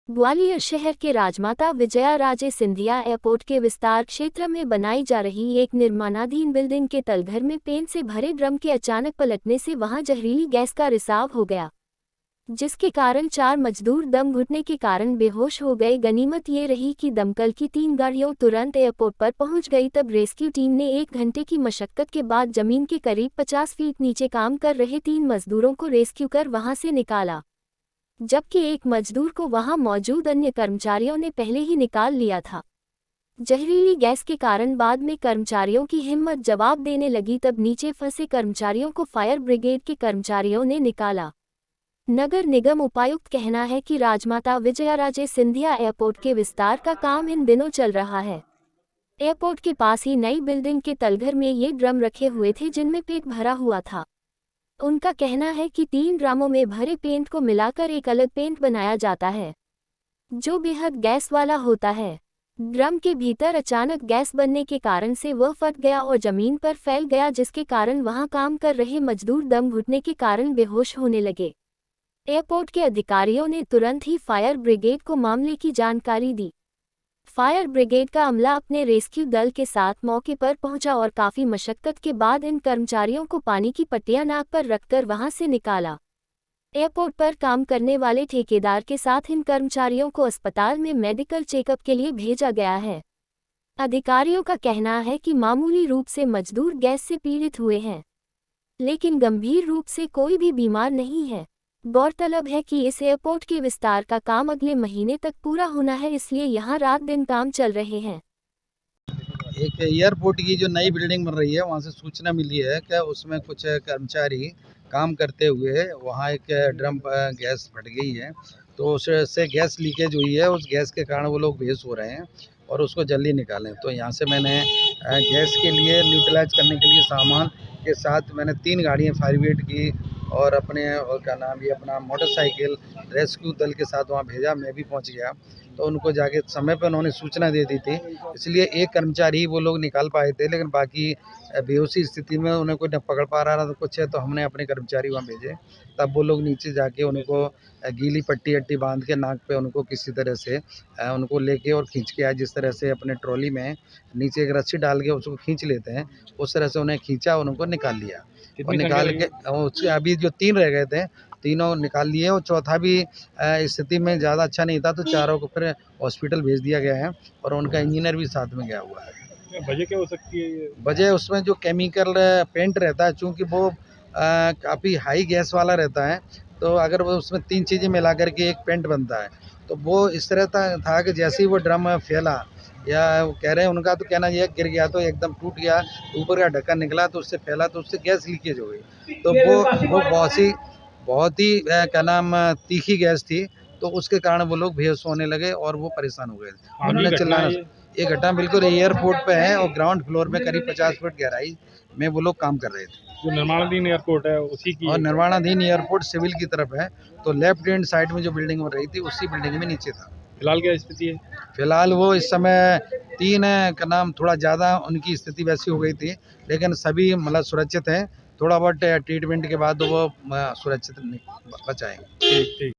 ग्वालियर शहर के राजमाता विजया राजे सिंधिया एयरपोर्ट के विस्तार क्षेत्र में बनाई जा रही एक निर्माणाधीन बिल्डिंग के तलघर में पेंट से भरे ड्रम के अचानक पलटने से वहां जहरीली गैस का रिसाव हो गया, जिसके कारण 4 मजदूर दम घुटने के कारण बेहोश हो गए। गनीमत ये रही कि दमकल की 3 गाड़ियों तुरंत एयरपोर्ट पर पहुंच गई। तब रेस्क्यू टीम ने 1 घंटे की मशक्कत के बाद जमीन के करीब 50 फीट नीचे काम कर रहे 3 मजदूरों को रेस्क्यू कर वहां से निकाला, जबकि एक मजदूर को वहां मौजूद अन्य कर्मचारियों ने पहले ही निकाल लिया था। जहरीली गैस के कारण बाद में कर्मचारियों की हिम्मत जवाब देने लगी, तब नीचे फंसे कर्मचारियों को फायर ब्रिगेड के कर्मचारियों ने निकाला। नगर निगम उपायुक्त कहना है कि राजमाता विजयाराजे सिंधिया एयरपोर्ट के विस्तार का काम इन दिनों चल रहा है। एयरपोर्ट के पास ही नई बिल्डिंग के तलघर में ये ड्रम रखे हुए थे जिनमें पेंट भरा हुआ था। उनका कहना है कि 3 ड्रमों में भरे पेंट को मिलाकर एक अलग पेंट बनाया जाता है, जो बेहद गैस वाला होता है। ड्रम के भीतर अचानक गैस बनने के कारण से वह फट गया और जमीन पर फैल गया, जिसके कारण वहां काम कर रहे मजदूर दम घुटने के कारण बेहोश होने लगे। एयरपोर्ट के अधिकारियों ने तुरंत ही फायर ब्रिगेड को मामले की जानकारी दी। फायर ब्रिगेड का अमला अपने रेस्क्यू दल के साथ मौके पर पहुंचा और काफी मशक्कत के बाद इन कर्मचारियों को पानी की पट्टियां नाक पर रखकर वहां से निकाला। एयरपोर्ट पर काम करने वाले ठेकेदार के साथ इन कर्मचारियों को अस्पताल में मेडिकल चेकअप के लिए भेजा गया है। अधिकारियों का कहना है कि मामूली रूप से मजदूर गैस से पीड़ित हुए हैं, लेकिन गंभीर रूप से कोई भी बीमार नहीं है। गौरतलब है कि इस एयरपोर्ट के विस्तार का काम अगले महीने तक पूरा होना है, इसलिए यहां रात दिन काम चल रहे हैं। एक एयरपोर्ट की जो नई बिल्डिंग बन रही है वहाँ से सूचना मिली है कि उसमें कुछ कर्मचारी काम करते हुए वहाँ एक ड्रम गैस फट गई है, तो उससे गैस लीकेज हुई है। उस गैस के कारण वो लोग बेहोश हो रहे हैं और उसको जल्दी निकालें। तो यहाँ से मैंने गैस के लिए न्यूट्रलाइज करने के लिए सामान के साथ मैंने 3 गाड़ियाँ फायर ब्रिगेड की और अपने और क्या नाम ये अपना मोटरसाइकिल रेस्क्यू दल के साथ वहाँ भेजा। मैं भी पहुँच गया तो उनको जाके समय पर उन्होंने सूचना दे दी थी, इसलिए एक कर्मचारी ही वो लोग निकाल पाए थे, लेकिन बाकी बेहोशी स्थिति में उन्हें कोई न पकड़ पा रहा था तो कुछ है, तो हमने अपने कर्मचारी वहाँ भेजे। तब वो लोग नीचे जाके उनको गीली पट्टी अट्टी बांध के नाक पे उनको किसी तरह से उनको लेके और खींच के आए। जिस तरह से अपने ट्रॉली में नीचे एक रस्सी डाल के उसको खींच लेते हैं, उस तरह से उन्हें खींचा, उनको निकाल लिया और निकाल के उसके अभी जो 3 रह गए थे तीनों निकाल लिए और चौथा भी स्थिति में ज़्यादा अच्छा नहीं था, तो चारों को फिर हॉस्पिटल भेज दिया गया है और उनका इंजीनियर भी साथ में गया हुआ है। वजह क्या हो सकती है ये? वजह उसमें जो केमिकल पेंट रहता है, चूँकि वो काफ़ी हाई गैस वाला रहता है, तो अगर वो उसमें 3 चीज़ें मिला कर के एक पेंट बनता है, तो वो इस तरह था कि जैसे ही वो ड्रम फैला या कह रहे हैं, उनका तो कहना ये गिर गया तो एकदम टूट गया, ऊपर का ढक्कन निकला तो उससे फैला, तो उससे गैस लीकेज हो गई। तो वो बहुत ही क्या नाम तीखी गैस थी, तो उसके कारण वो लोग बेहोश होने लगे और वो परेशान हो गए। उन्होंने चिल्लाना, ये घटना बिल्कुल एयरपोर्ट पे है और ग्राउंड फ्लोर में करीब 50 फुट गहराई में वो लोग काम कर रहे थे। जो निर्माणाधीन एयरपोर्ट है उसी की और निर्माणाधीन एयरपोर्ट सिविल की तरफ है, तो लेफ्ट हैंड साइड में जो बिल्डिंग बन रही थी उसी बिल्डिंग में नीचे था। फिलहाल क्या स्थिति है? फिलहाल वो इस समय 3 का नाम थोड़ा ज़्यादा उनकी स्थिति वैसी हो गई थी, लेकिन सभी मतलब सुरक्षित हैं। थोड़ा बहुत ट्रीटमेंट के बाद वो सुरक्षित बच आएंगे। ठीक ठीक।